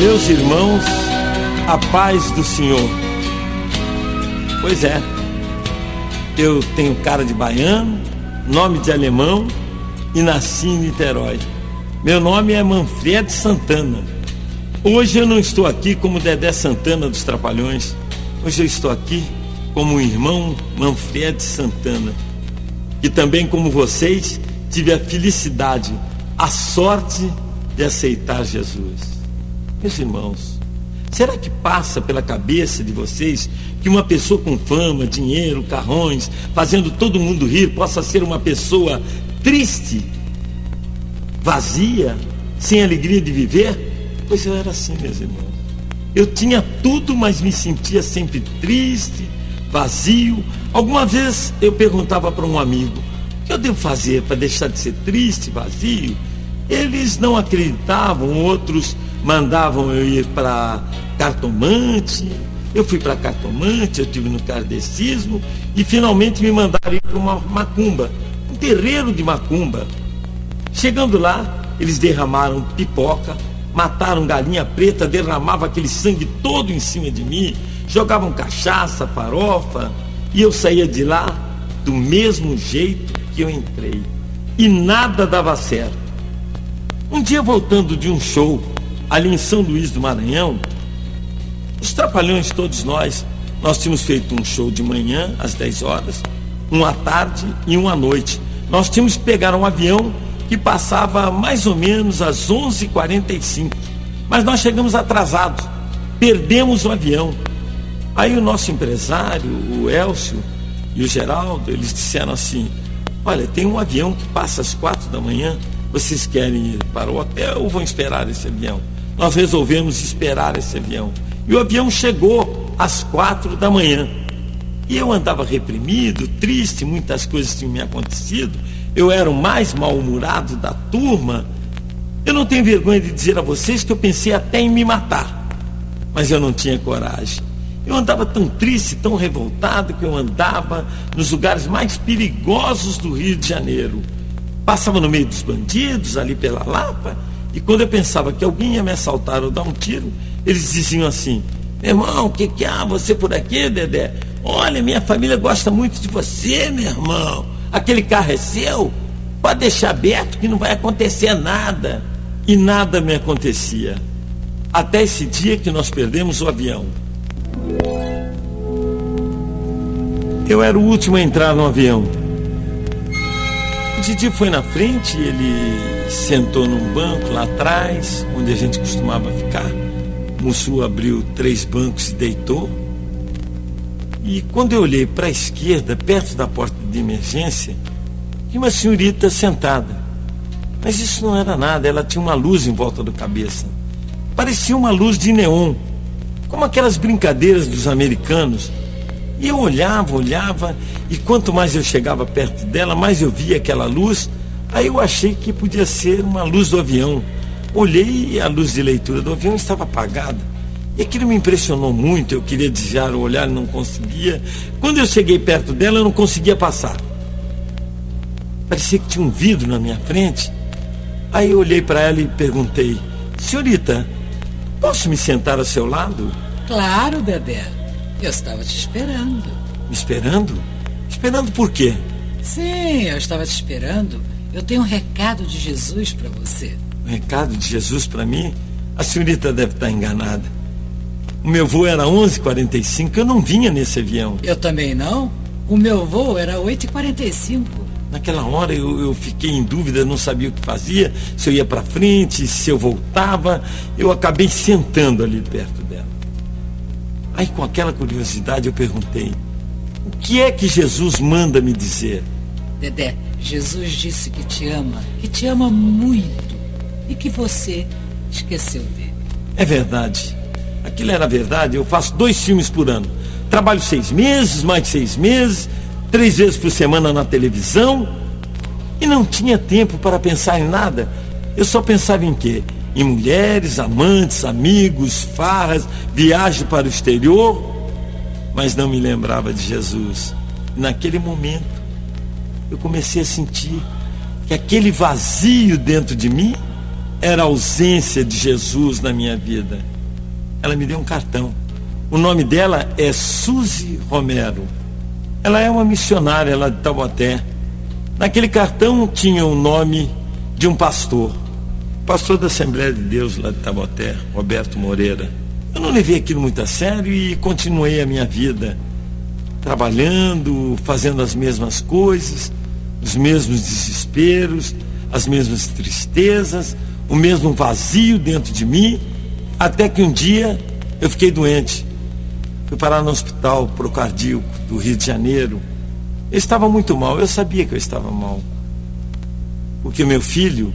Meus irmãos, a paz do Senhor. Pois é, eu tenho cara de baiano, nome de alemão e nasci em Niterói. Meu nome é Manfred Santana. Hoje eu não estou aqui como Dedé Santana dos Trapalhões. Hoje eu estou aqui como o irmão Manfred Santana. E também, como vocês, tive a felicidade, a sorte de aceitar Jesus. Meus irmãos, será que passa pela cabeça de vocês que uma pessoa com fama, dinheiro, carrões, fazendo todo mundo rir, possa ser uma pessoa triste, vazia, sem alegria de viver? Pois eu era assim, meus irmãos. Eu tinha tudo, mas me sentia sempre triste, vazio. Alguma vez eu perguntava para um amigo: o que eu devo fazer para deixar de ser triste, vazio? Eles não acreditavam, outros mandavam eu ir para cartomante. Eu fui para cartomante, eu estive no kardecismo e finalmente me mandaram ir para uma macumba, um terreiro de macumba. Chegando lá, eles derramaram pipoca, mataram galinha preta, derramavam aquele sangue todo em cima de mim, jogavam cachaça, farofa, e eu saía de lá do mesmo jeito que eu entrei. E nada dava certo. Um dia, voltando de um show ali em São Luís do Maranhão, os Trapalhões, todos nós tínhamos feito um show de manhã às 10 horas, um à tarde e um à noite. Nós tínhamos que pegar um avião que passava mais ou menos às 11h45, mas nós chegamos atrasados, perdemos o avião. Aí o nosso empresário, o Elcio e o Geraldo, eles disseram assim: olha, tem um avião que passa às 4 da manhã, vocês querem ir para o hotel ou vão esperar esse avião? Nós resolvemos esperar esse avião. E o avião chegou às 4 da manhã. E eu andava reprimido, triste, muitas coisas tinham me acontecido. Eu era o mais mal-humorado da turma. Eu não tenho vergonha de dizer a vocês que eu pensei até em me matar, mas eu não tinha coragem. Eu andava tão triste, tão revoltado, que eu andava nos lugares mais perigosos do Rio de Janeiro. Passava no meio dos bandidos, ali pela Lapa, e quando eu pensava que alguém ia me assaltar ou dar um tiro, eles diziam assim: meu irmão, o que há você por aqui, Dedé? Olha, minha família gosta muito de você, meu irmão. Aquele carro é seu? Pode deixar aberto que não vai acontecer nada. E nada me acontecia. Até esse dia que nós perdemos o avião. Eu era o último a entrar no avião. O Didi foi na frente, ele sentou num banco lá atrás, onde a gente costumava ficar. O Mussu abriu 3 bancos e deitou. E quando eu olhei para a esquerda, perto da porta de emergência, tinha uma senhorita sentada. Mas isso não era nada, ela tinha uma luz em volta da cabeça. Parecia uma luz de neon, como aquelas brincadeiras dos americanos. E eu olhava, e quanto mais eu chegava perto dela, mais eu via aquela luz. Aí eu achei que podia ser uma luz do avião. Olhei e a luz de leitura do avião estava apagada. E aquilo me impressionou muito, eu queria desviar o olhar e não conseguia. Quando eu cheguei perto dela, eu não conseguia passar. Parecia que tinha um vidro na minha frente. Aí eu olhei para ela e perguntei: senhorita, posso me sentar ao seu lado? Claro, Dedé. Eu estava te esperando. Me esperando? Esperando por quê? Sim, eu estava te esperando. Eu tenho um recado de Jesus para você. Um recado de Jesus para mim? A senhorita deve estar enganada. O meu voo era 11h45, eu não vinha nesse avião. Eu também não. O meu voo era 8h45. Naquela hora eu fiquei em dúvida, não sabia o que fazia, se eu ia para frente, se eu voltava. Eu acabei sentando ali perto dela. Aí, com aquela curiosidade, eu perguntei: o que é que Jesus manda me dizer? Dedé, Jesus disse que te ama muito, e que você esqueceu dele. É verdade. Aquilo era verdade. Eu faço 2 filmes por ano. Trabalho 6 meses, mais 6 meses, 3 vezes por semana na televisão. E não tinha tempo para pensar em nada. Eu só pensava em quê? Em mulheres, amantes, amigos, farras, viagem para o exterior. Mas não me lembrava de Jesus. Naquele momento, eu comecei a sentir que aquele vazio dentro de mim era a ausência de Jesus na minha vida. ela me deu um cartão. O nome dela é Suzy Romero. Ela é uma missionária lá de Taubaté. Naquele cartão tinha o nome de um pastor da Assembleia de Deus lá de Taubaté, Roberto Moreira. Eu não levei aquilo muito a sério e continuei a minha vida, trabalhando, fazendo as mesmas coisas, os mesmos desesperos, as mesmas tristezas, o mesmo vazio dentro de mim, até que um dia eu fiquei doente. Fui parar no hospital Procardíaco do Rio de Janeiro. Eu estava muito mal, eu sabia que eu estava mal. Porque meu filho,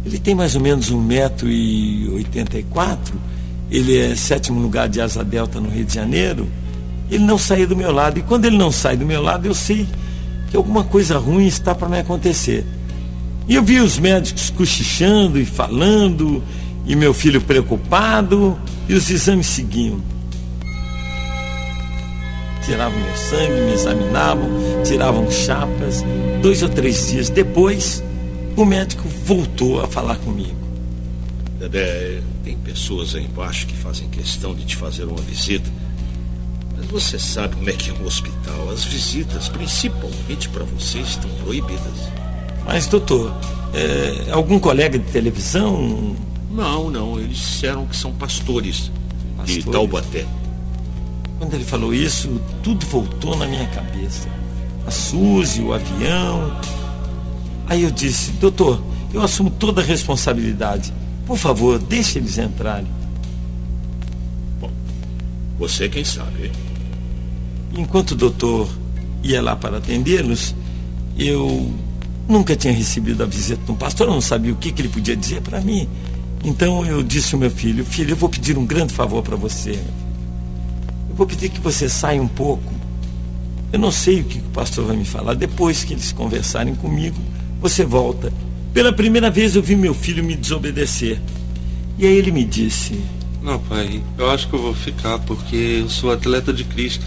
ele tem mais ou menos 1,84 m, ele é 7º lugar de asa delta no Rio de Janeiro, ele não saía do meu lado. E quando ele não sai do meu lado, eu sei que alguma coisa ruim está para me acontecer. E eu vi os médicos cochichando e falando, e meu filho preocupado, e os exames seguiam. Tiravam meu sangue, me examinavam, tiravam chapas. 2 ou 3 dias depois, o médico voltou a falar comigo. Dedé, tem pessoas aí embaixo que fazem questão de te fazer uma visita. Mas você sabe como é que é um hospital. As visitas, principalmente para você, estão proibidas. Mas, doutor, algum colega de televisão? Não, eles disseram que são pastores de Taubaté. Quando ele falou isso, tudo voltou na minha cabeça. A Suzy, o avião. Aí eu disse: doutor, eu assumo toda a responsabilidade. Por favor, deixe eles entrarem. Bom, você quem sabe, hein? Enquanto o doutor ia lá para atendê-los, eu nunca tinha recebido a visita de um pastor, eu não sabia o que ele podia dizer para mim. Então eu disse ao meu filho: filho, eu vou pedir um grande favor para você. Eu vou pedir que você saia um pouco. Eu não sei o que o pastor vai me falar. Depois que eles conversarem comigo, você volta. Pela primeira vez eu vi meu filho me desobedecer. E aí ele me disse: não, pai, eu acho que eu vou ficar porque eu sou atleta de Cristo.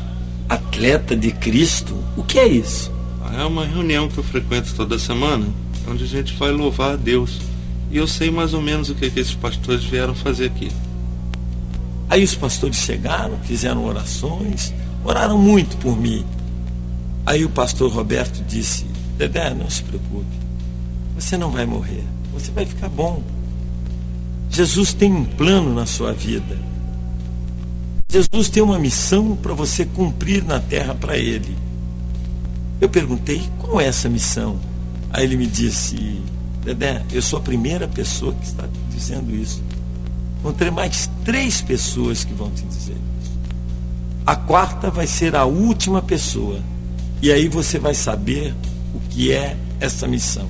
Atleta de Cristo? O que é isso? É uma reunião que eu frequento toda semana, onde a gente vai louvar a Deus. E eu sei mais ou menos o que esses pastores vieram fazer aqui. Aí os pastores chegaram, fizeram orações, oraram muito por mim. Aí o pastor Roberto disse: Dedé, não se preocupe, você não vai morrer, você vai ficar bom. Jesus tem um plano na sua vida. Jesus tem uma missão para você cumprir na terra para Ele. Eu perguntei: qual é essa missão? Aí ele me disse: Dedé, eu sou a primeira pessoa que está te dizendo isso. Encontrei mais 3 pessoas que vão te dizer isso. A 4ª vai ser a última pessoa. E aí você vai saber o que é essa missão.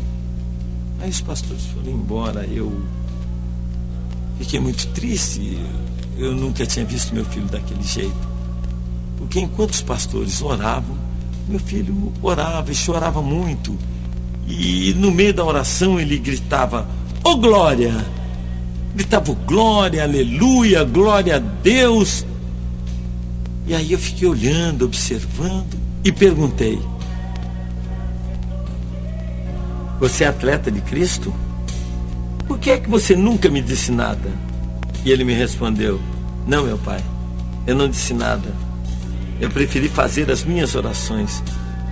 Aí os pastores foram embora. Eu fiquei muito triste. Eu nunca tinha visto meu filho daquele jeito. Porque enquanto os pastores oravam, meu filho orava e chorava muito. E no meio da oração ele gritava: "Ô glória!" Gritava glória, aleluia, glória a Deus. E aí eu fiquei olhando, observando e perguntei: você é atleta de Cristo? Por que é que você nunca me disse nada? E ele me respondeu: não, meu pai, eu não disse nada. Eu preferi fazer as minhas orações,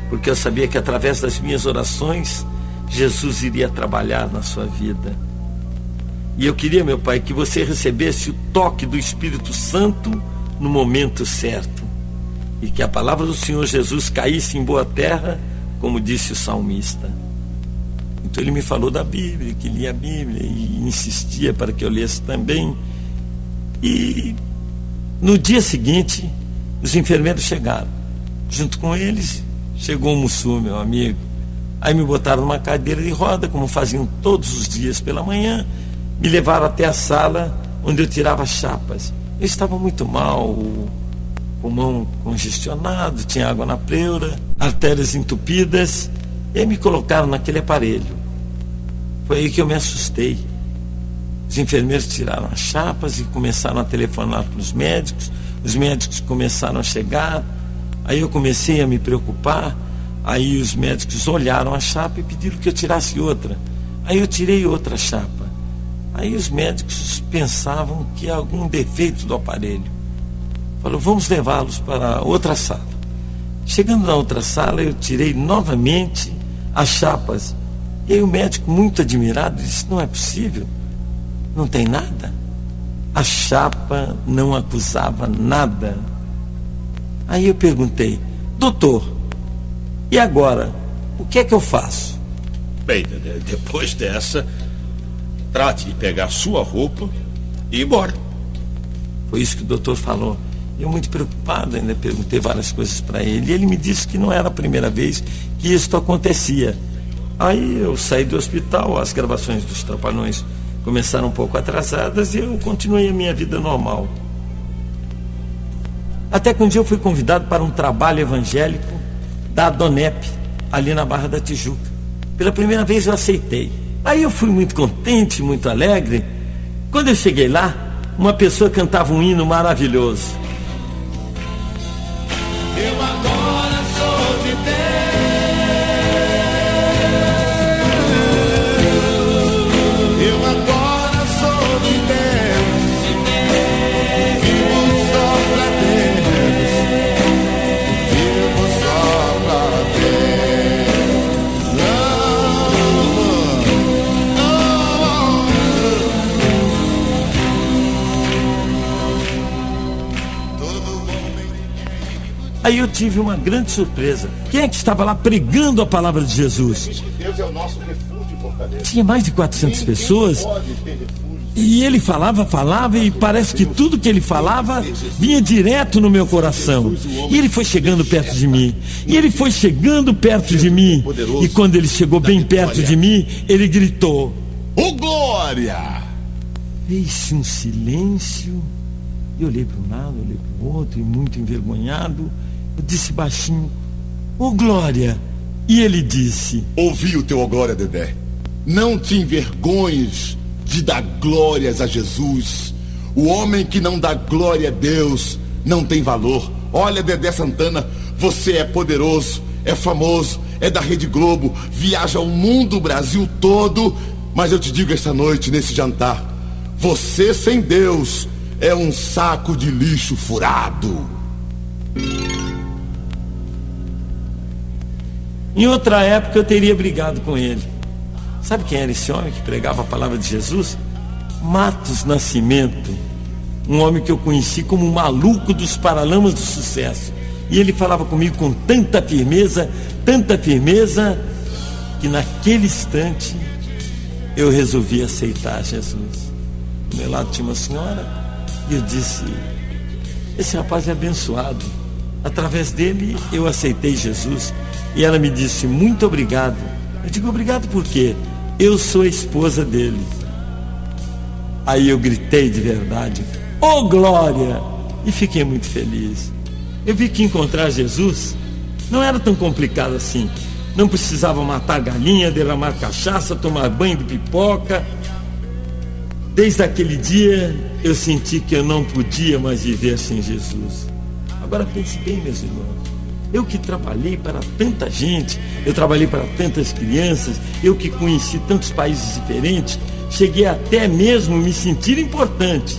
porque eu sabia que através das minhas orações Jesus iria trabalhar na sua vida. E eu queria, meu pai, que você recebesse o toque do Espírito Santo no momento certo, e que a palavra do Senhor Jesus caísse em boa terra, como disse o salmista. Então ele me falou da Bíblia, que lia a Bíblia e insistia para que eu lesse também. E no dia seguinte os enfermeiros chegaram. Junto com eles chegou o Mussu, meu amigo. Aí me botaram numa cadeira de roda, como faziam todos os dias pela manhã. Me levaram até a sala onde eu tirava chapas. Eu estava muito mal, o pulmão congestionado, tinha água na pleura, artérias entupidas. E aí me colocaram naquele aparelho. Foi aí que eu me assustei. Os enfermeiros tiraram as chapas e começaram a telefonar para os médicos. Os médicos começaram a chegar. Aí eu comecei a me preocupar. Aí os médicos olharam a chapa e pediram que eu tirasse outra. Aí eu tirei outra chapa. Aí os médicos pensavam que era algum defeito do aparelho. Falou, vamos levá-los para outra sala. Chegando na outra sala, eu tirei novamente as chapas. E aí o médico, muito admirado, disse, não é possível, não tem nada. A chapa não acusava nada. Aí eu perguntei, doutor, e agora, o que é que eu faço? Bem, depois dessa, trate de pegar sua roupa e ir embora. Foi isso que o doutor falou. Eu, muito preocupado, ainda perguntei várias coisas para ele. E ele me disse que não era a primeira vez que isso acontecia. Aí eu saí do hospital, as gravações dos Trapalhões começaram um pouco atrasadas e eu continuei a minha vida normal. Até que um dia eu fui convidado para um trabalho evangélico da Adonep, ali na Barra da Tijuca. Pela primeira vez eu aceitei. Aí eu fui muito contente, muito alegre. Quando eu cheguei lá, uma pessoa cantava um hino maravilhoso. Eu agora sou de Deus. Eu agora sou de Deus. Vivo só pra Deus. Vivo só pra Deus. Aí eu tive uma grande surpresa. Quem é que estava lá pregando a palavra de Jesus? Deus é o nosso refúgio, Fortaleza. Tinha mais de 400 pessoas. Pode ter refúgio. E ele falava e parece que tudo que ele falava vinha direto no meu coração. E ele foi chegando perto de mim. E quando ele chegou bem perto de mim, ele gritou. Ô glória! Fez-se um silêncio. Eu olhei para um lado, olhei para o outro, e muito envergonhado, eu disse baixinho, ô glória! E ele disse, Ouvi o teu ô glória, Dedé. Não te envergonhes de dar glórias a Jesus. O homem que não dá glória a Deus não tem valor. Olha, Dedé Santana, você é poderoso, é famoso, é da Rede Globo, viaja o mundo, o Brasil todo. Mas eu te digo esta noite, nesse jantar, você sem Deus é um saco de lixo furado. Em outra época eu teria brigado com ele. Sabe quem era esse homem que pregava a palavra de Jesus? Matos Nascimento. Um homem que eu conheci como o maluco dos Paralamas do Sucesso. E ele falava comigo com tanta firmeza, que naquele instante eu resolvi aceitar Jesus. Do meu lado tinha uma senhora e eu disse, esse rapaz é abençoado. Através dele eu aceitei Jesus. E ela me disse, muito obrigado. Eu digo, obrigado por quê? Eu sou a esposa dele. Aí eu gritei de verdade, ô glória! E fiquei muito feliz. Eu vi que encontrar Jesus não era tão complicado assim. Não precisava matar galinha, derramar cachaça, tomar banho de pipoca. Desde aquele dia eu senti que eu não podia mais viver sem Jesus. Agora pense bem, meus irmãos. Eu que trabalhei para tanta gente, eu trabalhei para tantas crianças, eu que conheci tantos países diferentes, cheguei até mesmo a me sentir importante.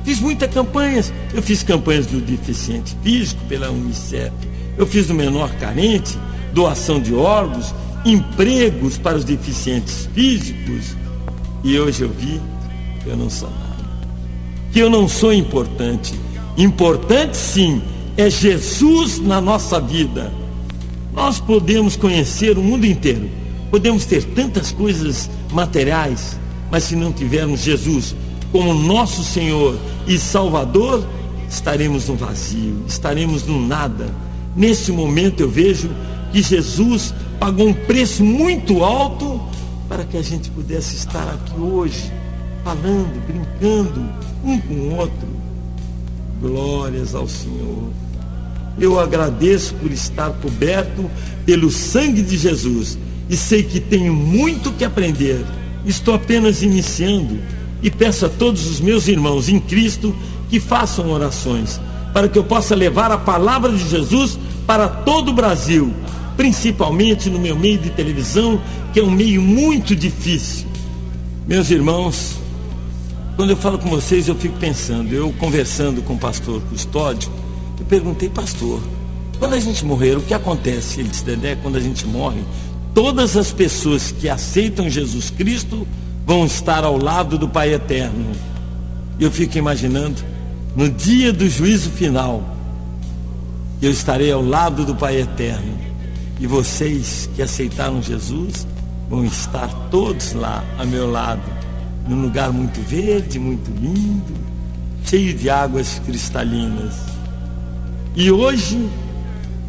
Fiz muitas campanhas, eu fiz campanhas do deficiente físico pela Unicef, eu fiz do menor carente, doação de órgãos, empregos para os deficientes físicos. E hoje eu vi que eu não sou nada, que eu não sou importante. Importante sim, é Jesus na nossa vida. Nós podemos conhecer o mundo inteiro, podemos ter tantas coisas materiais, mas se não tivermos Jesus como nosso Senhor e Salvador, estaremos no vazio, estaremos no nada. Nesse momento eu vejo que Jesus pagou um preço muito alto para que a gente pudesse estar aqui hoje, falando, brincando um com o outro. Glórias ao Senhor. Eu agradeço por estar coberto pelo sangue de Jesus e sei que tenho muito que aprender. Estou apenas iniciando e peço a todos os meus irmãos em Cristo que façam orações para que eu possa levar a palavra de Jesus para todo o Brasil, principalmente no meu meio de televisão, que é um meio muito difícil. Meus irmãos, Quando eu falo com vocês, eu fico pensando, eu conversando com o pastor Custódio, eu perguntei, pastor, quando a gente morrer, o que acontece? Ele disse, Dedé, quando a gente morre, todas as pessoas que aceitam Jesus Cristo vão estar ao lado do Pai Eterno. E eu fico imaginando, no dia do juízo final, eu estarei ao lado do Pai Eterno. E vocês que aceitaram Jesus vão estar todos lá, ao meu lado, num lugar muito verde, muito lindo, cheio de águas cristalinas. E hoje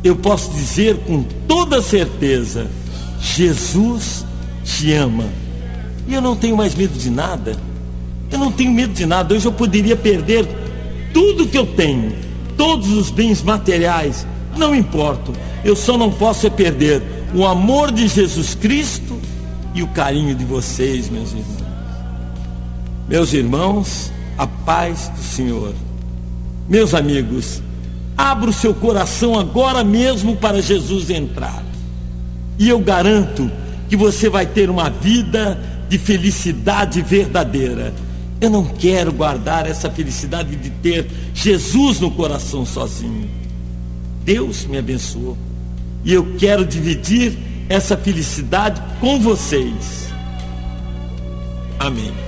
eu posso dizer com toda certeza, Jesus te ama. E eu não tenho mais medo de nada. Eu não tenho medo de nada. Hoje eu poderia perder tudo que eu tenho, todos os bens materiais, não importa. Eu só não posso é perder o amor de Jesus Cristo e o carinho de vocês, meus irmãos. Meus irmãos, a paz do Senhor. Meus amigos, abra o seu coração agora mesmo para Jesus entrar. E eu garanto que você vai ter uma vida de felicidade verdadeira. Eu não quero guardar essa felicidade de ter Jesus no coração sozinho. Deus me abençoou. E eu quero dividir essa felicidade com vocês. Amém.